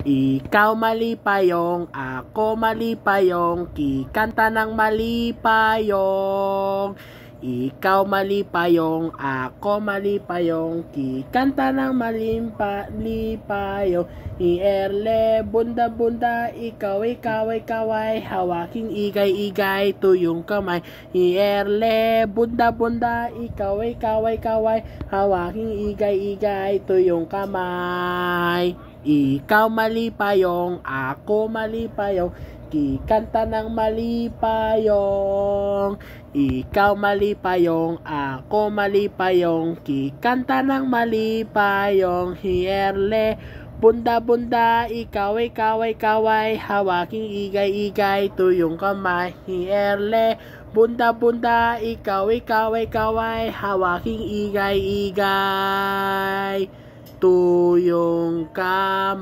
Ikaw malipayong, ako malipayong, kikanta ng malipayong. Ikaw malipayong, ako malipayong, kikanta ng malipayong. Ierle, bunda-bunda, ikaw ay hawaking igay-igay, tuyong kamay. Ierle, bunda-bunda, ikaw ay hawaking igay-igay, tuyong kamay. Ikaw malipayong, ako malipayong, kikanta ng malipayong. Ikaw malipayong, ako malipayong, kikanta ng malipayong. Hierle, bunda-bunda, ikaw ay hawaking igay-igay, tuyong kamay. Hierle, bunda-bunda, ikaw ay hawaking igay-igay, tuyong kamay.